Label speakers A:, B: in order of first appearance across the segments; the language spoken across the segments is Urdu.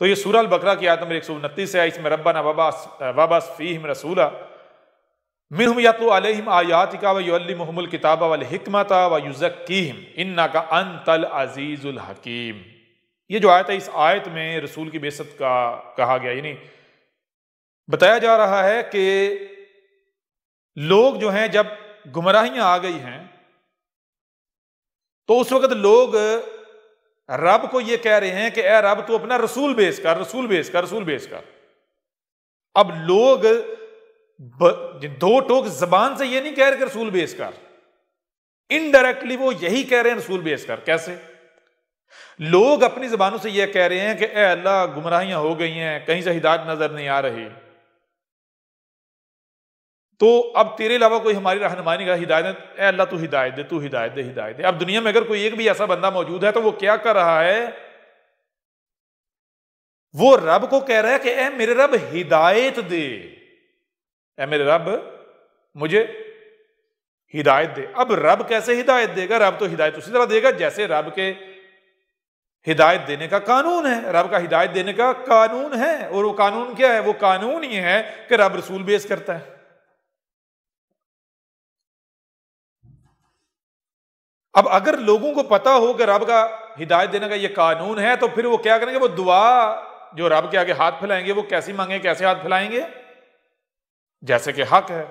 A: تو یہ سورہ البقرہ کی آیت نمبر 129 ہے، اس میں ربنا وابعث فیہم رسولا منہم یتلو علیہم آیاتک ویعلمہم الکتاب والحکمۃ ویزکیہم انک انت العزیز الحکیم۔ یہ جو آیت ہے، اس آیت میں رسول کی بعثت کا کہا گیا، یعنی بتایا جا رہا ہے کہ لوگ جو ہیں جب گمراہیاں آ گئی ہیں تو اس وقت لوگ رب کو یہ کہہ رہے ہیں کہ اے رب تو اپنا رسول بھیج کر، رسول بھیج کر، رسول بھیج کر۔ اب لوگ دو ٹوک زبان سے یہ نہیں کہہ رہے کہ رسول بھیج کر، انڈائریکٹلی وہ یہی کہہ رہے ہیں رسول بھیج کر۔ کیسے؟ لوگ اپنی زبانوں سے یہ کہہ رہے ہیں کہ اے اللہ گمراہیاں ہو گئی ہیں، کہیں سے ہدایت نظر نہیں آ رہی، تو اب تیرے علاوہ کوئی ہماری رہنمائی نہیں کر، ہدایت، اے اللہ تو ہدایت دے، تو ہدایت دے، ہدایت دے۔ اب دنیا میں اگر کوئی ایک بھی ایسا بندہ موجود ہے تو وہ کیا کر رہا ہے؟ وہ رب کو کہہ رہا ہے کہ اے میرے رب ہدایت دے، اے میرے رب مجھے ہدایت دے۔ اب رب کیسے ہدایت دے گا؟ رب تو ہدایت اسی طرح دے گا جیسے رب کے ہدایت دینے کا قانون ہے، رب کا ہدایت دینے کا قانون ہے، اور وہ قانون کیا ہے؟ وہ قانون یہ ہے کہ رب رسول بھیج کرتا ہے۔ اب اگر لوگوں کو پتا ہو کہ رب کا ہدایت دینے کا یہ قانون ہے تو پھر وہ کیا کریں گے؟ وہ دعا جو رب کے آگے ہاتھ پھیلائیں گے وہ کیسی مانگیں، کیسے ہاتھ پھیلائیں گے؟ جیسے کہ حق ہے۔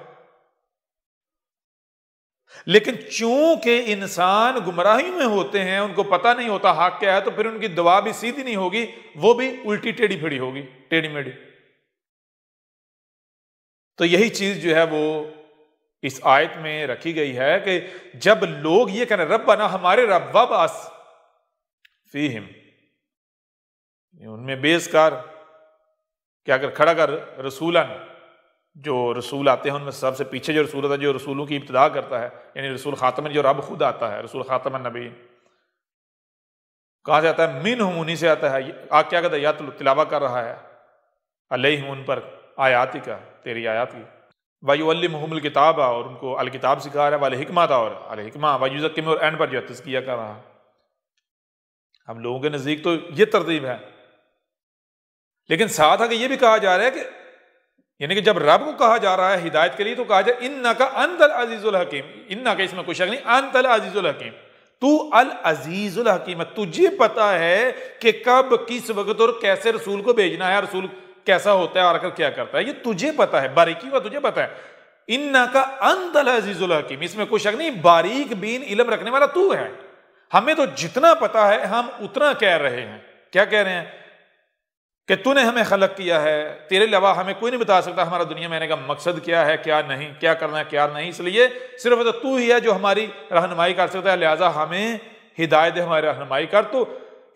A: لیکن چونکہ انسان گمراہی میں ہوتے ہیں، ان کو پتہ نہیں ہوتا حق کیا ہے، تو پھر ان کی دعا بھی سیدھی نہیں ہوگی، وہ بھی الٹی ٹیڑھی پھیڑی ہوگی، ٹیڑھی میڑھی۔ تو یہی چیز جو ہے وہ اس آیت میں رکھی گئی ہے کہ جب لوگ یہ کہنا ربنا ہمارے رب وابعث فیہم، ان میں بیس کر کیا کر کھڑا کر رسولن، جو رسول آتے ہیں ان میں سب سے پیچھے جو رسول ہوتا ہے، جو رسولوں کی ابتدا کرتا ہے، یعنی رسول خاتم، جو رب خود آتا ہے، رسول خاتم النبی کہاں سے آتا ہے؟ منہم، انہی سے آتا ہے۔ آج کیا کہتا ہے؟ یا تلاوہ کر رہا ہے علیہم، ان پر، آیاتی کا، تیری آیات کی، وَيُعَلِّمُهُمُ الْكِتَابَ، اور ان کو الکتاب سکھا رہا ہے، وَالْحِکْمَةَ، اور الحکمہ، وَيُزَكِّيهِمْ، اور اینڈ پر جو ہے تزکیہ کر رہا ہے۔ ہم لوگوں کے نزدیک تو یہ ترتیب ہے، لیکن ساتھ آگے یہ بھی کہا جا رہا ہے کہ یعنی کہ جب رب کو کہا جا رہا ہے ہدایت کے لیے تو کہا جائے انک انت العزیز الحکیم، انک اس میں کوئی شک نہیں، انت العزیز الحکیم، تو العزیز الحکیم، تجھے پتا ہے کہ کب، کس وقت اور کیسے رسول کو بھیجنا ہے، رسول کیسا ہوتا ہے اور کر کیا کرتا ہے، یہ تجھے پتا ہے، باریکی کا تجھے پتا ہے۔ انک انت العزیز الحکیم، اس میں کوئی شک نہیں، باریک بین علم رکھنے والا تو ہے، ہمیں تو جتنا پتا ہے ہم اتنا کہہ رہے ہیں۔ کیا کہہ رہے ہیں؟ کہ تو نے ہمیں خلق کیا ہے، تیرے علاوہ ہمیں کوئی نہیں بتا سکتا ہمارا دنیا میں آنے کا مقصد کیا ہے، کیا نہیں، کیا کرنا ہے، کیا نہیں، اس لیے صرف تو ہی ہے جو ہماری رہنمائی کر سکتا ہے، لہٰذا ہمیں ہدایت دے، ہماری رہنمائی کر۔ تو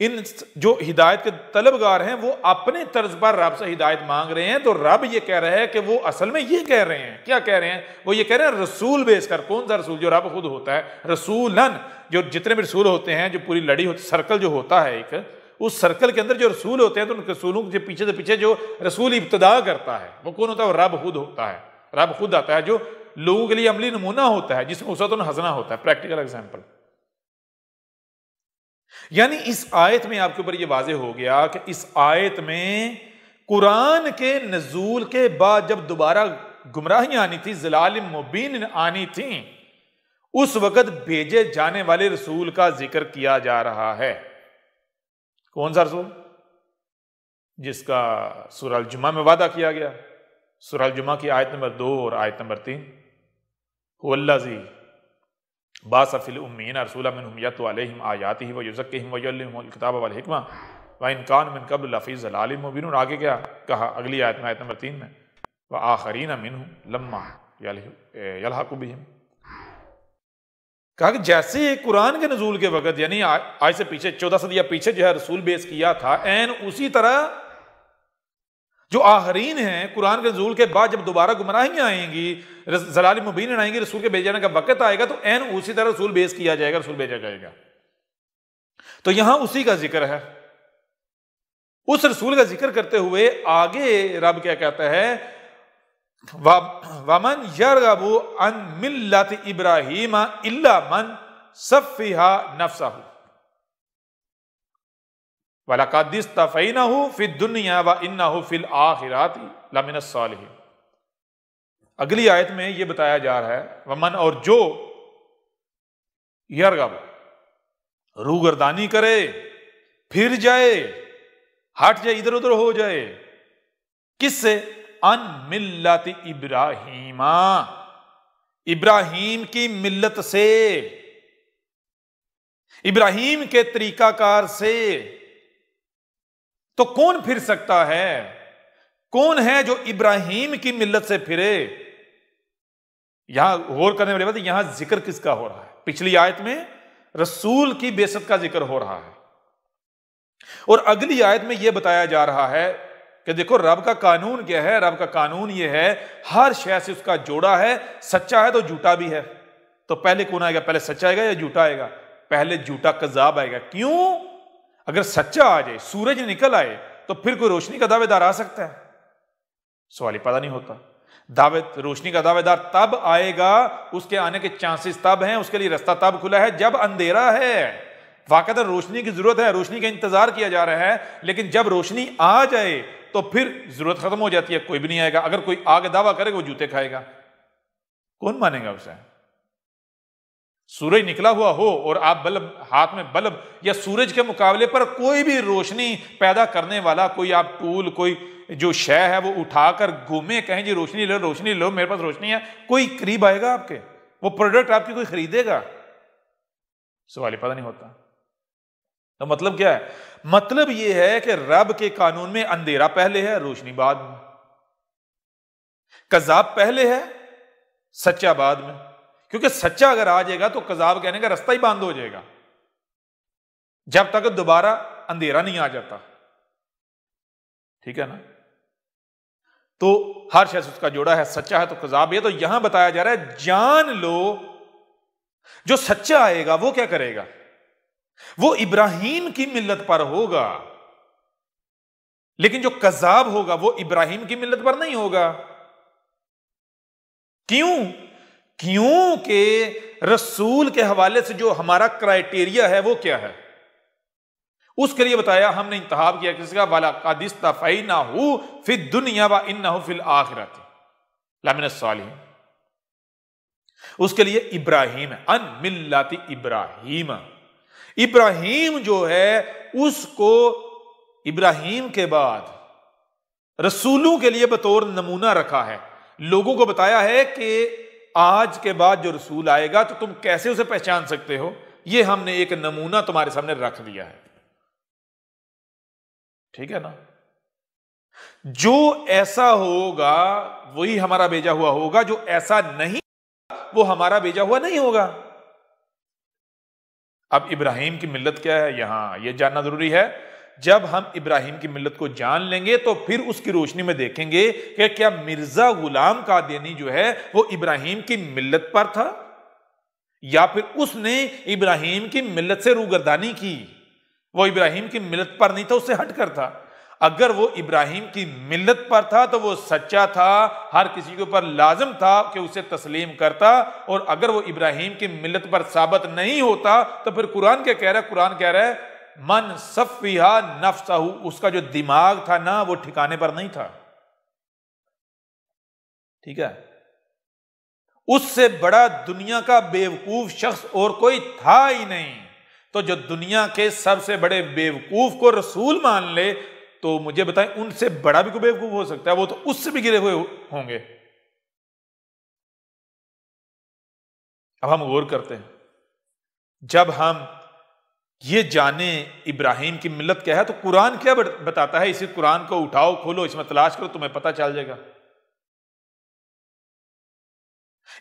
A: ان جو ہدایت کے طلبگار ہیں وہ اپنے طرز پر رب سے ہدایت مانگ رہے ہیں، تو رب یہ کہہ رہا ہے کہ وہ اصل میں یہ کہہ رہے ہیں، کیا کہہ رہے ہیں؟ وہ یہ کہہ رہے ہیں رسول بھیج کر۔ کون سا رسول؟ جو رب خود ہوتا ہے، رسولن، جو جتنے بھی رسول ہوتے ہیں، جو پوری لڑی ہوتی، سرکل جو ہوتا ہے ایک، اس سرکل کے اندر جو رسول ہوتے ہیں تو ان رسولوں کے پیچھے سے پیچھے جو رسول ابتدا کرتا ہے وہ کون ہوتا ہے؟ وہ رب خود ہوتا ہے، رب خود آتا ہے جو لوگوں کے لیے عملی نمونہ ہوتا ہے، جس میں اسوۃ حسنہ ہوتا ہے، پریکٹیکل ایگزامپل۔ یعنی اس آیت میں آپ کے اوپر یہ واضح ہو گیا کہ اس آیت میں قرآن کے نزول کے بعد جب دوبارہ گمراہیاں آنی تھی، ضلال مبین آنی تھیں، اس وقت بھیجے جانے والے رسول کا ذکر کیا جا رہا ہے۔ کون سا رسول؟ جس کا سورہ الجمعہ میں وعدہ کیا گیا، سورہ الجمعہ کی آیت نمبر 2 اور آیت نمبر 3، هو الذی بعث فی الامین رسولا منہم یتلو علیہم آیاتہ ویزکیہم ویعلمہم الکتاب والحکمہ وان کانوا من قبل لفی ضلال مبین۔ اور آگے کیا کہا اگلی آیت میں، آیت نمبر 3 میں، وآخرین منہم لما یلحق بہم، کہا کہ جیسے قرآن کے نزول کے وقت، یعنی آج سے پیچھے 14 صدیہ پیچھے جو ہے رسول بیس کیا تھا، این اسی طرح جو آخرین ہیں قرآن کے نزول کے بعد جب دوبارہ گمراہیاں آئیں گی، ضلال مبین آئیں گی، رسول کے بھیجے جانے کا وقت آئے گا تو این اسی طرح رسول بیس کیا جائے گا، رسول بھیجا جائے گا۔ تو یہاں اسی کا ذکر ہے، اس رسول کا ذکر کرتے ہوئے آگے رب کیا کہتا ہے؟ وَمَنْ يَرْغَبُ عَنْ مِلَّةِ إِبْرَاهِيمَ إِلَّا مَنْ سَفِّهَا نَفْسَهُ، وَلَقَدِ اسْتَفَيْنَهُ فِي الدُّنْيَا وَإِنَّهُ فِي الْآخِرَةِ لَمِنَ الصَّالِحِينَ۔ اگلی آیت میں یہ بتایا جا رہا ہے ومن، اور جو یرغب روگردانی کرے، پھر جائے، ہٹ جائے، ادھر ادھر ہو جائے، کس سے؟ ان ملت ابراہیم، ابراہیم کی ملت سے، ابراہیم کے طریقہ کار سے۔ تو کون پھر سکتا ہے؟ کون ہے جو ابراہیم کی ملت سے پھرے؟ یہاں غور کرنے والی بات، یہاں ذکر کس کا ہو رہا ہے؟ پچھلی آیت میں رسول کی بعثت کا ذکر ہو رہا ہے، اور اگلی آیت میں یہ بتایا جا رہا ہے کہ دیکھو رب کا قانون کیا ہے۔ رب کا قانون یہ ہے ہر شے سے اس کا جوڑا ہے، سچا ہے تو جھوٹا بھی ہے۔ تو پہلے کون آئے گا؟ پہلے سچا آئے گا یا جھوٹا آئے گا؟ پہلے جھوٹا کذاب آئے گا۔ کیوں؟ اگر سچا آ جائے، سورج نکل آئے، تو پھر کوئی روشنی کا دعوے دار آ سکتا ہے؟ سوال ہی پیدا نہیں ہوتا۔ روشنی کا دعوے دار تب آئے گا، اس کے آنے کے چانسز تب ہیں، اس کے لیے رستہ تب کھلا ہے جب اندھیرا ہے۔ واقعتاً روشنی کی ضرورت ہے، روشنی کا انتظار کیا جا رہا ہے، لیکن جب روشنی آ جائے تو پھر ضرورت ختم ہو جاتی ہے، کوئی بھی نہیں آئے گا۔ اگر کوئی آگے دعویٰ کرے گا وہ جوتے کھائے گا، کون مانے گا اسے؟ سورج نکلا ہوا ہو اور آپ بلب ہاتھ میں، بلب یا سورج کے مقابلے پر کوئی بھی روشنی پیدا کرنے والا کوئی آپ ٹول، کوئی جو شے ہے وہ اٹھا کر گھومے، کہیں جی روشنی لو، روشنی لو، میرے پاس روشنی ہے، کوئی قریب آئے گا آپ کے؟ وہ پروڈکٹ آپ کی کوئی خریدے گا؟ سوال ہی پتہ نہیں ہوتا۔ تو مطلب کیا ہے؟ مطلب یہ ہے کہ رب کے قانون میں اندھیرا پہلے ہے، روشنی بعد میں، کذاب پہلے ہے، سچا بعد میں۔ کیونکہ سچا اگر آ جائے گا تو کذاب کہنے کا رستہ ہی بند ہو جائے گا، جب تک دوبارہ اندھیرا نہیں آ جاتا۔ ٹھیک ہے نا؟ تو ہر شخص اس کا جوڑا ہے، سچا ہے تو کذاب ہے۔ تو یہاں بتایا جا رہا ہے جان لو جو سچا آئے گا وہ کیا کرے گا؟ وہ ابراہیم کی ملت پر ہوگا، لیکن جو کذاب ہوگا وہ ابراہیم کی ملت پر نہیں ہوگا۔ کیوں؟ کیونکہ رسول کے حوالے سے جو ہمارا کرائیٹیریا ہے وہ کیا ہے؟ اس کے لیے بتایا ہم نے انتخاب کیا کس کا؟ وَلَقَدِ اسْتَفَيْنَاهُ فِي الدُّنْيَا وَإِنَّهُ فِي الْآخِرَةِ لَمِنَ الصَّالِحِينَ۔ اس کے لیے ابراہیم ہے، ان ملت ابراہیم۔ ابراہیم جو ہے اس کو ابراہیم کے بعد رسولوں کے لیے بطور نمونہ رکھا ہے، لوگوں کو بتایا ہے کہ آج کے بعد جو رسول آئے گا تو تم کیسے اسے پہچان سکتے ہو، یہ ہم نے ایک نمونہ تمہارے سامنے رکھ دیا ہے۔ ٹھیک ہے نا؟ جو ایسا ہوگا وہی ہمارا بھیجا ہوا ہوگا، جو ایسا نہیں وہ ہمارا بھیجا ہوا نہیں ہوگا۔ اب ابراہیم کی ملت کیا ہے یہاں یہ جاننا ضروری ہے۔ جب ہم ابراہیم کی ملت کو جان لیں گے تو پھر اس کی روشنی میں دیکھیں گے کہ کیا مرزا غلام قادیانی جو ہے وہ ابراہیم کی ملت پر تھا، یا پھر اس نے ابراہیم کی ملت سے روگردانی کی۔ وہ ابراہیم کی ملت پر نہیں تھا، اس سے ہٹ کر تھا۔ اگر وہ ابراہیم کی ملت پر تھا تو وہ سچا تھا، ہر کسی کے اوپر لازم تھا کہ اسے تسلیم کرتا، اور اگر وہ ابراہیم کی ملت پر ثابت نہیں ہوتا تو پھر قرآن کیا کہہ رہا ہے؟ قرآن کہہ رہا ہے من صفیہا نفسہ، اس کا جو دماغ تھا نا وہ ٹھکانے پر نہیں تھا۔ ٹھیک ہے؟ اس سے بڑا دنیا کا بیوقوف شخص اور کوئی تھا ہی نہیں۔ تو جو دنیا کے سب سے بڑے بیوقوف کو رسول مان لے تو مجھے بتائیں ان سے بڑا بھی کوئی بیوقوف ہو سکتا ہے؟ وہ تو اس سے بھی گرے ہوئے ہوں گے۔ اب ہم غور کرتے ہیں، جب ہم یہ جانیں ابراہیم کی ملت کیا ہے تو قرآن کیا بتاتا ہے؟ اسی قرآن کو اٹھاؤ، کھولو، اس میں تلاش کرو، تمہیں پتہ چل جائے گا۔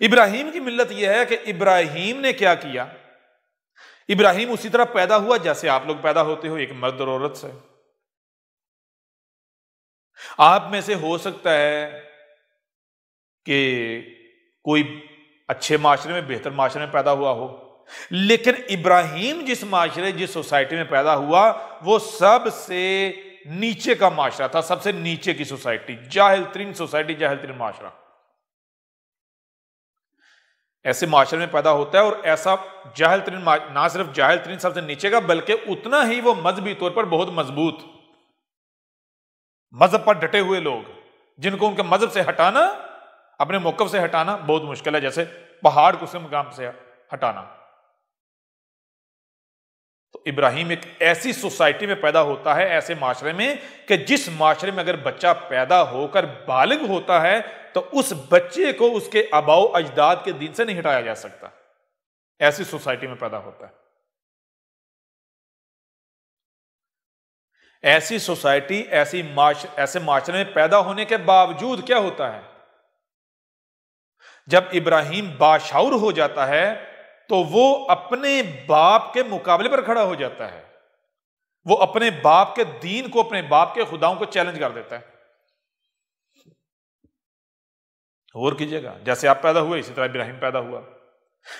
A: ابراہیم کی ملت یہ ہے کہ ابراہیم نے کیا کیا؟ ابراہیم اسی طرح پیدا ہوا جیسے آپ لوگ پیدا ہوتے ہو، ایک مرد اور عورت سے۔ آپ میں سے ہو سکتا ہے کہ کوئی اچھے معاشرے میں، بہتر معاشرے میں پیدا ہوا ہو، لیکن ابراہیم جس معاشرے، جس سوسائٹی میں پیدا ہوا وہ سب سے نیچے کا معاشرہ تھا، سب سے نیچے کی سوسائٹی، جاہل ترین سوسائٹی، جاہل ترین معاشرہ۔ ایسے معاشرے میں پیدا ہوتا ہے، اور ایسا جاہل ترین، نہ صرف جاہل ترین سب سے نیچے کا، بلکہ اتنا ہی وہ مذہبی طور پر بہت مضبوط، مذہب پر ڈٹے ہوئے لوگ، جن کو ان کے مذہب سے ہٹانا، اپنے موقف سے ہٹانا بہت مشکل ہے، جیسے پہاڑ کو اس کے مقام سے ہٹانا۔ تو ابراہیم ایک ایسی سوسائٹی میں پیدا ہوتا ہے، ایسے معاشرے میں، کہ جس معاشرے میں اگر بچہ پیدا ہو کر بالغ ہوتا ہے تو اس بچے کو اس کے آباء و اجداد کے دین سے نہیں ہٹایا جا سکتا، ایسی سوسائٹی میں پیدا ہوتا ہے۔ ایسی سوسائٹی، ایسے معاشرے میں پیدا ہونے کے باوجود کیا ہوتا ہے، جب ابراہیم باشعور ہو جاتا ہے تو وہ اپنے باپ کے مقابلے پر کھڑا ہو جاتا ہے، وہ اپنے باپ کے دین کو، اپنے باپ کے خداؤں کو چیلنج کر دیتا ہے۔ غور کیجیے گا، جیسے آپ پیدا ہوئے اسی طرح ابراہیم پیدا ہوا،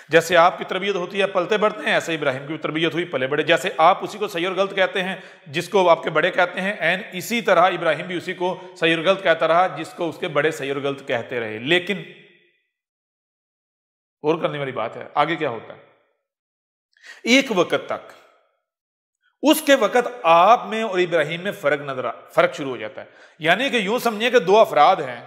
A: جیسے آپ کی تربیت ہوتی ہے پلتے بڑھتے ہیں، ایسے ابراہیم کی تربیت ہوئی پلے بڑھے، جیسے آپ اسی کو صحیح اور غلط کہتے ہیں جس کو آپ کے بڑے کہتے ہیں، این اسی طرح ابراہیم بھی اسی کو صحیح اور غلط کہتا رہا جس کو اس کے بڑے صحیح اور غلط کہتے رہے۔ لیکن اور کرنے والی بات ہے، آگے کیا ہوتا ہے، ایک وقت تک، اس کے وقت آپ میں اور ابراہیم میں فرق شروع ہو جاتا ہے، یعنی کہ یوں سمجھیں کہ دو افراد ہیں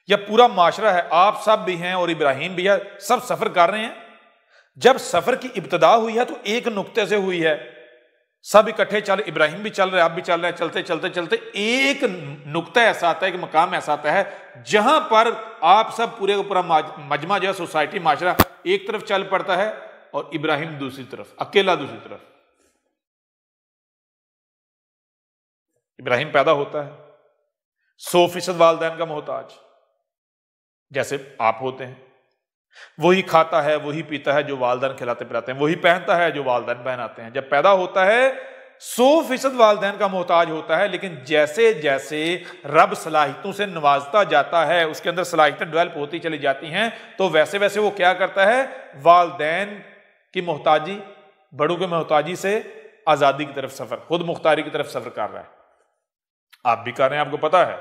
A: یا پورا معاشرہ ہے، آپ سب بھی ہیں اور ابراہیم بھی ہے، سب سفر کر رہے ہیں۔ جب سفر کی ابتدا ہوئی ہے تو ایک نقطے سے ہوئی ہے، سب اکٹھے چل، ابراہیم بھی چل رہے ہیں، آپ بھی چل رہے ہیں، چلتے چلتے چلتے ایک نقطہ ایسا آتا ہے، ایک مقام ایسا آتا ہے جہاں پر آپ سب پورے کا پورا مجمع جو ہے، سوسائٹی، معاشرہ ایک طرف چل پڑتا ہے اور ابراہیم دوسری طرف، اکیلا دوسری طرف۔ ابراہیم پیدا ہوتا ہے 100% والدین کا محتاج، جیسے آپ ہوتے ہیں، وہی کھاتا ہے، وہی پیتا ہے جو والدین کھلاتے پلاتے ہیں، وہی پہنتا ہے جو والدین پہناتے ہیں۔ جب پیدا ہوتا ہے 100% والدین کا محتاج ہوتا ہے، لیکن جیسے جیسے رب صلاحیتوں سے نوازتا جاتا ہے، اس کے اندر صلاحیتیں ڈیولپ ہوتی چلی جاتی ہیں، تو ویسے ویسے وہ کیا کرتا ہے، والدین کی محتاجی، بڑوں کی محتاجی سے آزادی کی طرف سفر، خود مختاری کی طرف سفر کر رہا ہے۔ آپ بھی کر رہے ہیں، آپ کو پتا ہے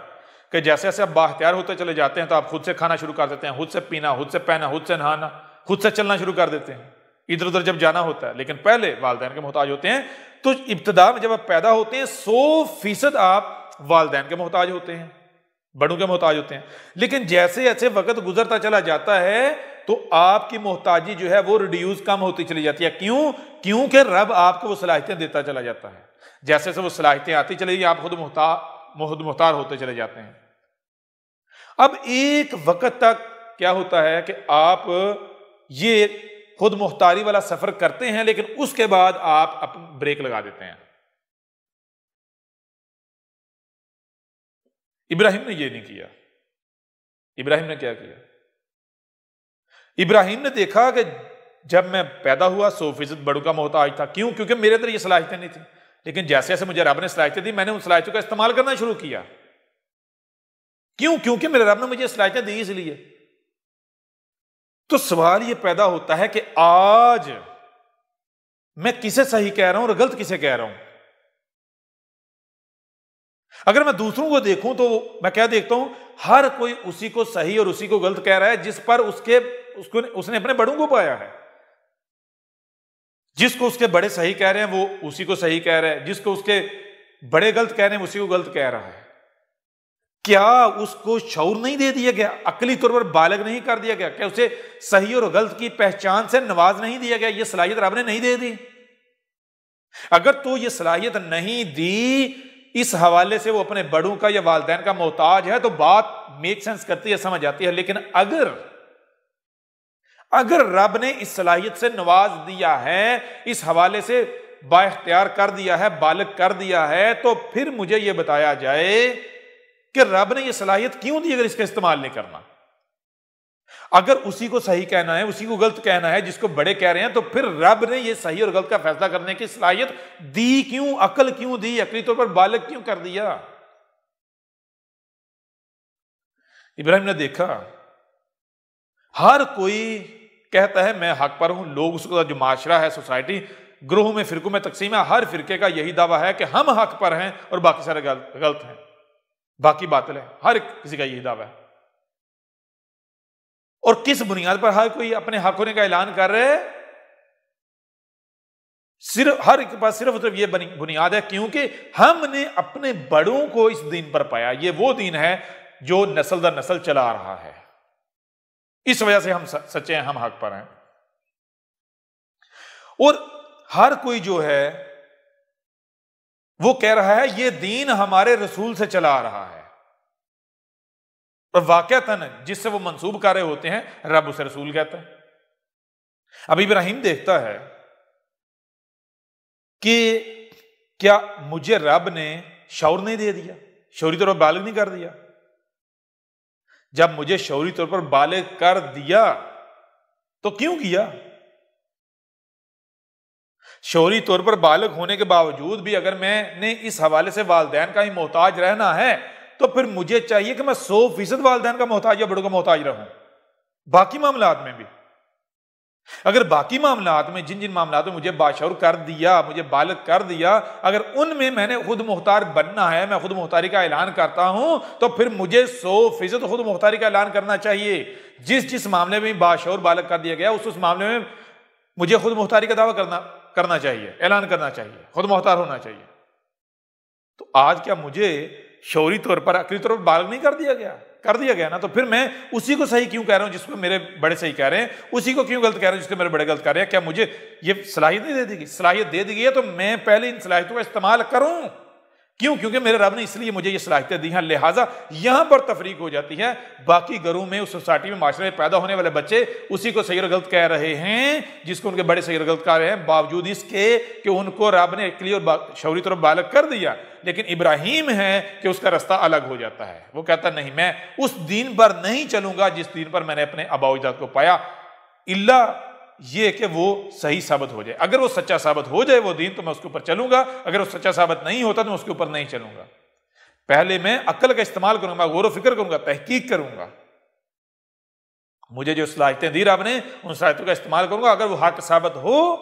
A: کہ جیسے جیسے آپ بااختیار ہوتے چلے جاتے ہیں تو آپ خود سے کھانا شروع کر دیتے ہیں، خود سے پینا، خود سے پہنا، خود سے نہانا، خود سے چلنا شروع کر دیتے ہیں ادھر ادھر جب جانا ہوتا ہے، لیکن پہلے والدین کے محتاج ہوتے ہیں۔ تو ابتدا میں جب آپ پیدا ہوتے ہیں 100% آپ والدین کے محتاج ہوتے ہیں، بڑوں کے محتاج ہوتے ہیں، لیکن جیسے جیسے وقت گزرتا چلا جاتا ہے تو آپ کی محتاجی جو ہے وہ ریڈیوس، کم ہوتی چلی جاتی ہے۔ کیوں؟ کیونکہ رب آپ کو وہ صلاحیتیں دیتا چلا جاتا ہے، جیسے جیسے وہ صلاحیتیں آتی چلی جاتی، آپ خود مختار ہوتے چلے جاتے ہیں۔ اب ایک وقت تک کیا ہوتا ہے کہ آپ یہ خود مختاری والا سفر کرتے ہیں، لیکن اس کے بعد آپ بریک لگا دیتے ہیں۔ ابراہیم نے یہ نہیں کیا۔ ابراہیم نے کیا کیا؟ ابراہیم نے دیکھا کہ جب میں پیدا ہوا 100% بڑوں کا محتاج تھا۔ کیوں؟ کیونکہ میرے اندر یہ صلاحیتیں نہیں تھیں، لیکن جیسے جیسے مجھے رب نے صلاحیتیں دی، میں نے ان صلاحیتوں کا استعمال کرنا شروع کیا۔ کیوں؟ کیونکہ میرے رب نے مجھے صلاحیتیں دی، اس لیے۔ تو سوال یہ پیدا ہوتا ہے کہ آج میں کسے صحیح کہہ رہا ہوں اور غلط کسے کہہ رہا ہوں؟ اگر میں دوسروں کو دیکھوں تو میں کیا دیکھتا ہوں، ہر کوئی اسی کو صحیح اور اسی کو غلط کہہ رہا ہے جس پر اس نے اپنے بڑوں کو پایا ہے۔ جس کو اس کے بڑے صحیح کہہ رہے ہیں وہ اسی کو صحیح کہہ رہا ہے، جس کو اس کے بڑے غلط کہہ رہے ہیں اسی کو غلط کہہ رہا ہے۔ کیا اس کو شعور نہیں دے دیا گیا، عقلی طور پر بالغ نہیں کر دیا گیا، کہ اسے صحیح اور غلط کی پہچان سے نواز نہیں دیا گیا؟ یہ صلاحیت رب نے نہیں دے دی؟ اگر تو یہ صلاحیت نہیں دی، اس حوالے سے وہ اپنے بڑوں کا یا والدین کا محتاج ہے، تو بات میک سینس کرتی ہے، سمجھ آتی ہے۔ لیکن اگر رب نے اس صلاحیت سے نواز دیا ہے، اس حوالے سے با اختیار کر دیا ہے، بالغ کر دیا ہے، تو پھر مجھے یہ بتایا جائے کہ رب نے یہ صلاحیت کیوں دی اگر اس کا استعمال نہیں کرنا؟ اگر اسی کو صحیح کہنا ہے، اسی کو غلط کہنا ہے جس کو بڑے کہہ رہے ہیں، تو پھر رب نے یہ صحیح اور غلط کا فیصلہ کرنے کی صلاحیت دی کیوں؟ عقل کیوں دی؟ عقلی طور پر بالغ کیوں کر دیا؟ ابراہیم نے دیکھا ہر کوئی کہتا ہے میں حق پر ہوں، لوگ اس کا جو معاشرہ ہے، سوسائٹی گروہوں میں، فرقوں میں تقسیم ہے، ہر فرقے کا یہی دعویٰ ہے کہ ہم حق پر ہیں اور باقی سارے غلط ہیں، باقی باطل ہے، ہر کسی کا یہی دعویٰ ہے۔ اور کس بنیاد پر ہر کوئی اپنے حق ہونے کا اعلان کر رہے؟ صرف ہر ایک کے پاس صرف یہ بنیاد ہے کیونکہ ہم نے اپنے بڑوں کو اس دین پر پایا. یہ وہ دین ہے جو نسل در نسل چلا آ رہا ہے. اس وجہ سے ہم سچے ہیں، ہم حق پر ہیں. اور ہر کوئی جو ہے وہ کہہ رہا ہے یہ دین ہمارے رسول سے چلا آ رہا ہے، اور واقعتاً جس سے وہ منسوب کر رہے ہوتے ہیں رب اسے رسول کہتا ہے. اب ابراہیم دیکھتا ہے کہ کیا مجھے رب نے شعور نہیں دے دیا، شعوری طور پر بالغ نہیں کر دیا؟ جب مجھے شعوری طور پر بالغ کر دیا تو کیوں کیا؟ شعوری طور پر بالغ ہونے کے باوجود بھی اگر میں نے اس حوالے سے والدین کا ہی محتاج رہنا ہے تو پھر مجھے چاہیے کہ میں 100% والدین کا محتاج یا بڑوں کا محتاج رہوں. باقی معاملات میں بھی اگر باقی معاملات میں جن معاملات میں مجھے باشعور کر دیا، مجھے بالغ کر دیا، اگر ان میں نے خود مختار بننا ہے، میں خود مختاری کا اعلان کرتا ہوں تو پھر مجھے 100% خود مختاری کا اعلان کرنا چاہیے. جس معاملے میں باشعور بالغ کر دیا گیا اس معاملے میں مجھے خود مختاری کا دعویٰ کرنا چاہیے، اعلان کرنا چاہیے، خود مختار ہونا چاہیے. تو آج کیا مجھے شعوری طور پر عقلی طور پر بالغ نہیں کر دیا گیا نا؟ تو پھر میں اسی کو صحیح کیوں کہہ رہا ہوں جس کو میرے بڑے صحیح کہہ رہے ہیں، اسی کو کیوں غلط کہہ رہا ہوں جس کو میرے بڑے غلط کہہ رہے ہیں؟ کیا مجھے یہ صلاحیت نہیں دے دی گئی؟ صلاحیت دے دی گئی ہے تو میں پہلے ان صلاحیتوں کا استعمال کروں. کیوں؟ کیونکہ میرے رب نے اس لیے مجھے یہ صلاحیتیں دی ہیں. لہٰذا یہاں پر تفریق ہو جاتی ہے. باقی گھروں میں، اس سوسائٹی میں، معاشرے میں پیدا ہونے والے بچے اسی کو صحیح اور غلط کہہ رہے ہیں جس کو ان کے بڑے صحیح اور غلط کہہ رہے ہیں، باوجود اس کے کہ ان کو رب نے عقلی اور شعوری طور پر بالغ کر دیا. لیکن ابراہیم ہے کہ اس کا رستہ الگ ہو جاتا ہے. وہ کہتا نہیں، میں اس دین پر نہیں چلوں گا جس دین پر میں نے اپنے آباء و اجداد کو پایا، الا یہ کہ وہ صحیح ثابت ہو جائے. اگر وہ سچا ثابت ہو جائے وہ دین تو میں اس کے اوپر چلوں گا، اگر وہ سچا ثابت نہیں ہوتا تو میں اس کے اوپر نہیں چلوں گا. پہلے میں عقل کا استعمال کروں گا، غور و فکر کروں گا، تحقیق کروں گا. مجھے جو صلاحیتیں دی رب نے ان صلاحیتوں کا استعمال کروں گا. اگر وہ حق ثابت ہو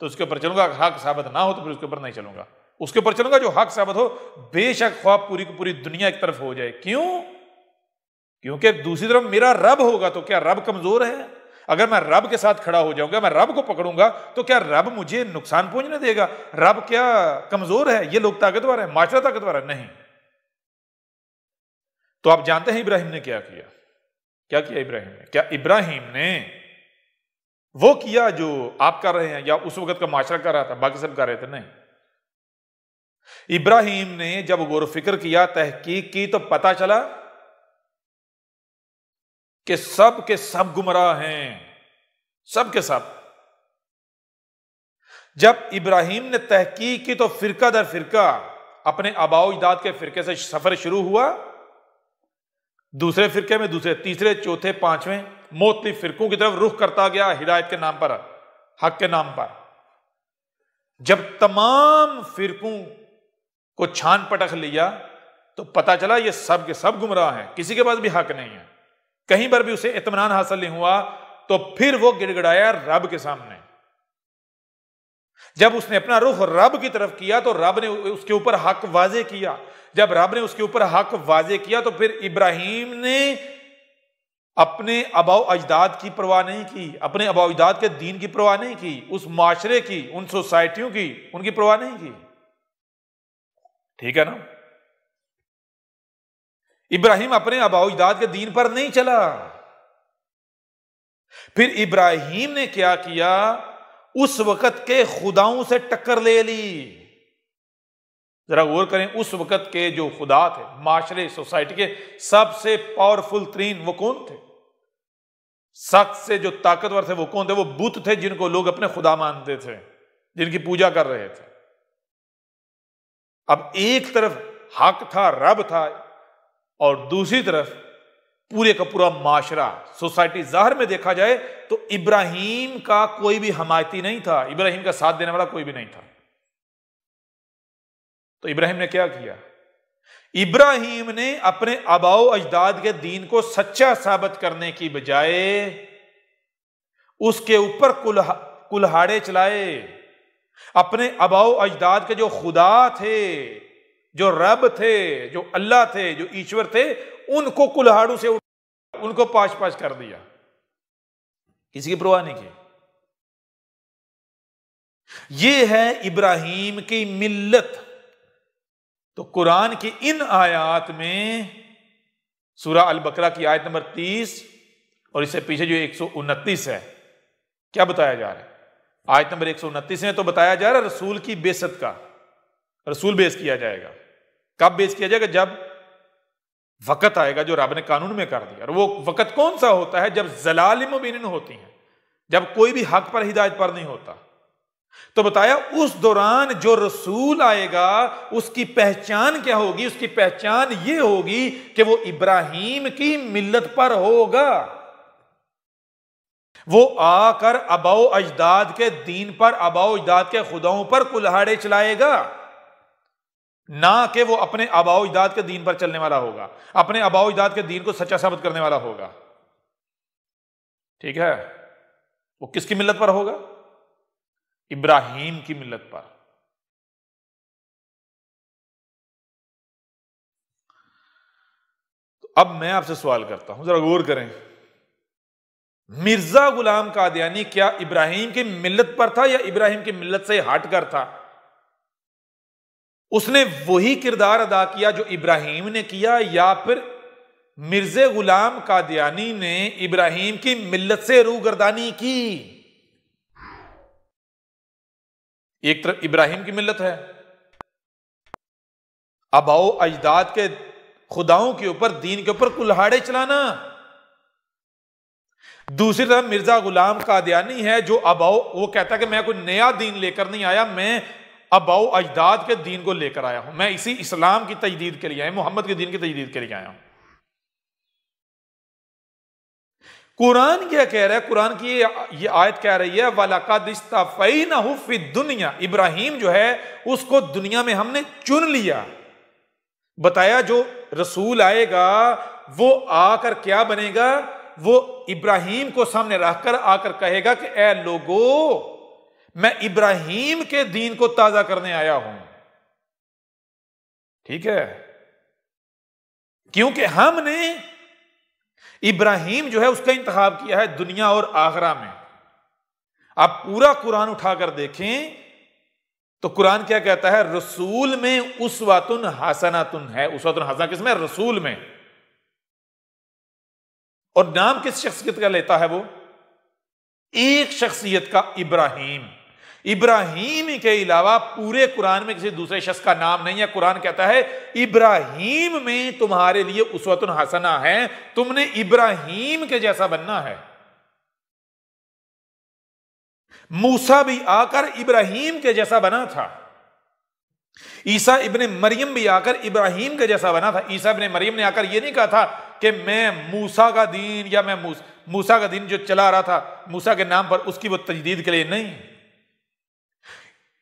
A: تو اس کے اوپر چلوں گا، اگر حق ثابت نہ ہو تو پھر اس کے اوپر نہیں چلوں گا. اس کے اوپر چلوں گا جو حق ثابت ہو، بے شک خواب پوری کی پوری دنیا ایک طرف ہو جائے. کیوں؟ کیونکہ دوسری طرف میرا رب ہوگا. تو کیا رب کمزور ہے؟ اگر میں رب کے ساتھ کھڑا ہو جاؤں گا، میں رب کو پکڑوں گا تو کیا رب مجھے نقصان پہنچنے دے گا؟ رب کیا کمزور ہے؟ یہ لوگ طاقتور ہیں، معاشرہ طاقتور ہے؟ نہیں. تو آپ جانتے ہیں ابراہیم نے کیا کیا؟ کیا کیا ابراہیم نے؟ کیا ابراہیم نے وہ کیا جو آپ کر رہے ہیں یا اس وقت کا معاشرہ کر رہا تھا، باقی سب کر رہے تھے؟ نہیں. ابراہیم نے جب غور و فکر کیا، تحقیق کی، تو پتا چلا کہ سب کے سب گمراہ ہیں، سب کے سب. جب ابراہیم نے تحقیق کی تو فرقہ در فرقہ اپنے آباء و اجداد کے فرقے سے سفر شروع ہوا، دوسرے فرقے میں، دوسرے، تیسرے، چوتھے، پانچویں، مختلف فرقوں کی طرف رخ کرتا گیا ہدایت کے نام پر، حق کے نام پر. جب تمام فرقوں کو چھان پٹک لیا تو پتا چلا یہ سب کے سب گمراہ ہیں، کسی کے پاس بھی حق نہیں ہے، کہیں پر بھی اسے اطمینان حاصل نہیں ہوا. تو پھر وہ گڑ گڑایا رب کے سامنے. جب اس نے اپنا رخ رب کی طرف کیا تو رب نے اس کے اوپر حق واضح کیا. جب رب نے اس کے اوپر حق واضح کیا تو پھر ابراہیم نے اپنے آباء و اجداد کی پرواہ نہیں کی، اپنے آباء و اجداد کے دین کی پرواہ نہیں کی، اس معاشرے کی، ان سوسائٹیوں کی، ان کی پرواہ نہیں کی. ٹھیک ہے نا؟ ابراہیم اپنے آباء و اجداد کے دین پر نہیں چلا. پھر ابراہیم نے کیا کیا؟ اس وقت کے خداؤں سے ٹکر لے لی. ذرا غور کریں، اس وقت کے جو خدا تھے، معاشرے، سوسائٹی کے سب سے پاورفل ترین وہ کون تھے؟ سخت سے جو طاقتور تھے وہ کون تھے؟ وہ بت تھے جن کو لوگ اپنے خدا مانتے تھے، جن کی پوجا کر رہے تھے. اب ایک طرف حق تھا، رب تھا، اور دوسری طرف پورے کا پورا معاشرہ، سوسائٹی. ظاہر میں دیکھا جائے تو ابراہیم کا کوئی بھی حمایتی نہیں تھا، ابراہیم کا ساتھ دینے والا کوئی بھی نہیں تھا. تو ابراہیم نے کیا کیا؟ ابراہیم نے اپنے آباء و اجداد کے دین کو سچا ثابت کرنے کی بجائے اس کے اوپر کلہاڑے چلائے. اپنے آباء و اجداد کے جو خدا تھے، جو رب تھے، جو اللہ تھے، جو ایشور تھے، ان کو کلہاڑوں سے ان کو پاش پاش کر دیا. کسی کی پرواہ نہیں کی. یہ ہے ابراہیم کی ملت. تو قرآن کی ان آیات میں سورہ البقرہ کی آیت نمبر 30 اور اس سے پیچھے جو 129 ہے، کیا بتایا جا رہا ہے؟ آیت نمبر 129 میں تو بتایا جا رہا ہے رسول کی بعثت کا. رسول بیعث کیا جائے گا. کب بیعث کیا جائے گا؟ جب وقت آئے گا جو رب نے قانون میں کر دیا. اور وہ وقت کون سا ہوتا ہے؟ جب ضلال مبین ہوتی ہیں، جب کوئی بھی حق پر ہدایت پر نہیں ہوتا. تو بتایا اس دوران جو رسول آئے گا اس کی پہچان کیا ہوگی؟ اس کی پہچان یہ ہوگی کہ وہ ابراہیم کی ملت پر ہوگا. وہ آ کر آباء و اجداد کے دین پر، آباء و اجداد کے خداؤں پر کلہاڑے چلائے گا، نہ کہ وہ اپنے آباء و اجداد کے دین پر چلنے والا ہوگا، اپنے آباء و اجداد کے دین کو سچا ثابت کرنے والا ہوگا. ٹھیک ہے؟ وہ کس کی ملت پر ہوگا؟ ابراہیم کی ملت پر. تو اب میں آپ سے سوال کرتا ہوں، ذرا غور کریں. مرزا غلام قادیانی کیا ابراہیم کی ملت پر تھا یا ابراہیم کی ملت سے ہٹ کر تھا؟ اس نے وہی کردار ادا کیا جو ابراہیم نے کیا، یا پھر مرزا غلام قادیانی نے ابراہیم کی ملت سے روگردانی کی؟ ایک طرف ابراہیم کی ملت ہے، آباء و اجداد کے خداؤں کے اوپر، دین کے اوپر کلہاڑے چلانا. دوسری طرف مرزا غلام قادیانی ہے جو وہ کہتا ہے کہ میں کوئی نیا دین لے کر نہیں آیا، میں آباء و اجداد کے دین کو لے کر آیا ہوں، میں اسی اسلام کی تجدید کے لیے آیا ہوں، محمد کے دین کی تجدید کے لیے آیا ہوں. قرآن کیا کہہ رہا ہے؟ قرآن کی یہ آیت کہہ رہی ہے وَلَقَدِ اسْتَفَيْنَهُ فِي الدُّنْيَا. ابراہیم جو ہے اس کو دنیا میں ہم نے چن لیا. بتایا جو رسول آئے گا وہ آ کر کیا بنے گا؟ وہ ابراہیم کو سامنے رکھ کر آ کر کہے گا کہ اے لوگو، میں ابراہیم کے دین کو تازہ کرنے آیا ہوں. ٹھیک ہے؟ کیونکہ ہم نے ابراہیم جو ہے اس کا انتخاب کیا ہے دنیا اور آخرہ میں. آپ پورا قرآن اٹھا کر دیکھیں تو قرآن کیا کہتا ہے؟ رسول میں اسوۃ حسنۃ ہے. اسوۃ حسنہ کس میں؟ رسول میں. اور نام کس شخصیت کا لیتا ہے وہ؟ ایک شخصیت کا، ابراہیم. ابراہیم کے علاوہ پورے قرآن میں کسی دوسرے شخص کا نام نہیں ہے. قرآن کہتا ہے ابراہیم میں تمہارے لیے اسوۃ حسنہ ہے، تم نے ابراہیم کے جیسا بننا ہے. موسیٰ بھی آ کر ابراہیم کے جیسا بنا تھا. عیسیٰ ابن مریم بھی آ کر ابراہیم کے جیسا بنا تھا. عیسیٰ ابن مریم نے آ کر یہ نہیں کہا تھا کہ میں موسیٰ کا دین، یا میں موسیٰ کا دین جو چلا رہا تھا موسیٰ کے نام پر، اس کی وہ تجدید کے لیے نہیں.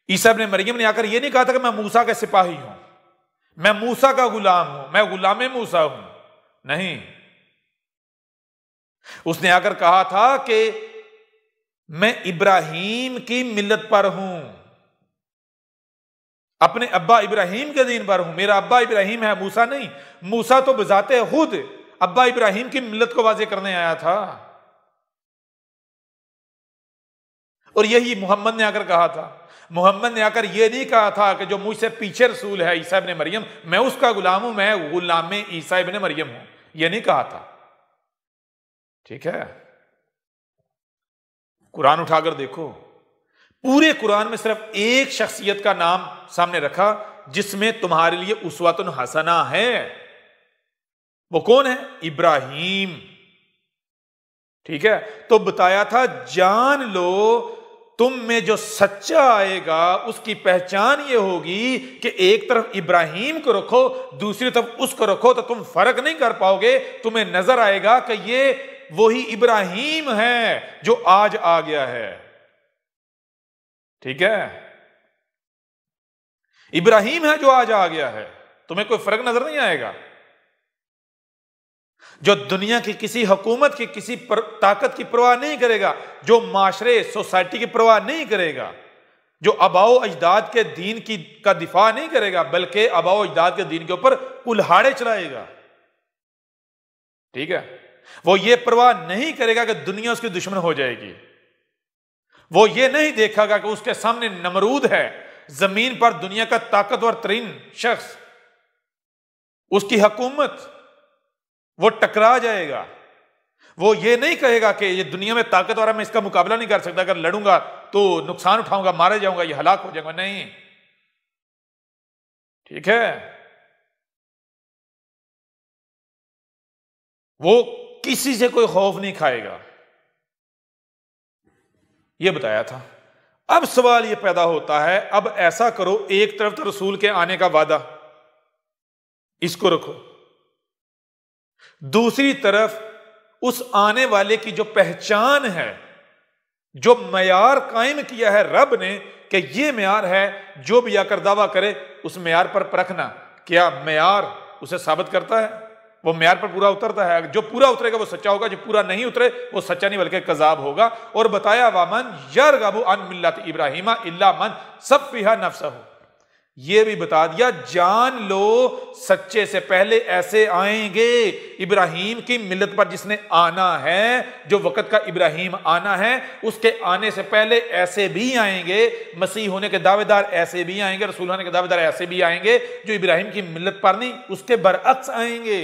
A: عیسیٰ ابن مریم نے آ کر یہ نہیں کہا تھا کہ میں موسیٰ کا سپاہی ہوں، میں موسیٰ کا غلام ہوں، میں غلام موسیٰ ہوں. نہیں، اس نے آ کر کہا تھا کہ میں ابراہیم کی ملت پر ہوں، اپنے ابا ابراہیم کے دین پر ہوں. میرا ابا ابراہیم ہے، موسیٰ نہیں. موسیٰ تو بذات خود ابا ابراہیم کی ملت کو واضح کرنے آیا تھا. اور یہی محمد نے آ کر کہا تھا. محمد نے آ کر یہ نہیں کہا تھا کہ جو مجھ سے پیچھے رسول ہے عیسیٰ ابن مریم، میں اس کا غلام ہوں، میں غلام عیسیٰ ابن مریم ہوں. یہ نہیں کہا تھا. ٹھیک ہے؟ قرآن اٹھا کر دیکھو، پورے قرآن میں صرف ایک شخصیت کا نام سامنے رکھا جس میں تمہارے لیے اسوۃ حسنہ ہے. وہ کون ہے؟ ابراہیم. ٹھیک ہے؟ تو بتایا تھا جان لو تم میں جو سچا آئے گا اس کی پہچان یہ ہوگی کہ ایک طرف ابراہیم کو رکھو، دوسری طرف اس کو رکھو تو تم فرق نہیں کر پاؤ گے. تمہیں نظر آئے گا کہ یہ وہی ابراہیم ہے جو آج آ گیا ہے. ٹھیک ہے؟ ابراہیم ہے جو آج آ گیا ہے. تمہیں کوئی فرق نظر نہیں آئے گا. جو دنیا کی کسی حکومت کی کسی طاقت کی پرواہ نہیں کرے گا، جو معاشرے سوسائٹی کی پرواہ نہیں کرے گا، جو آباء و اجداد کے دین کا دفاع نہیں کرے گا بلکہ آباء و اجداد کے دین کے اوپر کلہاڑے چلائے گا. ٹھیک ہے؟ وہ یہ پرواہ نہیں کرے گا کہ دنیا اس کی دشمن ہو جائے گی، وہ یہ نہیں دیکھے گا کہ اس کے سامنے نمرود ہے، زمین پر دنیا کا طاقتور ترین شخص، اس کی حکومت، وہ ٹکرا جائے گا۔ وہ یہ نہیں کہے گا کہ یہ دنیا میں طاقتور ہے، میں اس کا مقابلہ نہیں کر سکتا، اگر لڑوں گا تو نقصان اٹھاؤں گا، مارے جاؤں گا، یہ ہلاک ہو جاؤں گا۔ نہیں، ٹھیک ہے، وہ کسی سے کوئی خوف نہیں کھائے گا، یہ بتایا تھا۔ اب سوال یہ پیدا ہوتا ہے، اب ایسا کرو، ایک طرف تو رسول کے آنے کا وعدہ، اس کو رکھو، دوسری طرف اس آنے والے کی جو پہچان ہے، جو معیار قائم کیا ہے رب نے کہ یہ معیار ہے، جو بھی آ کر دعویٰ کرے اس معیار پر پرکھنا، کیا معیار اسے ثابت کرتا ہے، وہ معیار پر پورا اترتا ہے؟ جو پورا اترے گا وہ سچا ہوگا، جو پورا نہیں اترے وہ سچا نہیں بلکہ کذاب ہوگا۔ اور بتایا وَمَنْ يَرْغَبُ عَنْ مِلَّةِ إِبْرَاهِيمَ إِلَّا مَنْ سَفِّهَ نَفْسَهُ، یہ بھی بتا دیا، جان لو سچے سے پہلے ایسے آئیں گے ابراہیم کی ملت پر جس نے آنا ہے، جو وقت کا ابراہیم آنا ہے، اس کے آنے سے پہلے ایسے بھی آئیں گے، مسیح ہونے کے دعوے دار ایسے بھی آئیں گے، رسول ہونے کے دعوے دار ایسے بھی آئیں گے جو ابراہیم کی ملت پر نہیں، اس کے برعکس آئیں گے۔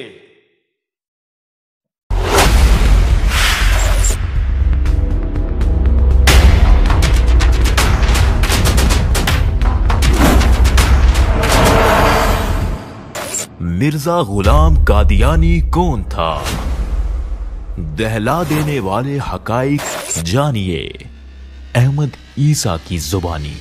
B: مرزا غلام قادیانی کون تھا؟ دہلا دینے والے حقائق جانیے احمد عیسیٰ کی زبانی۔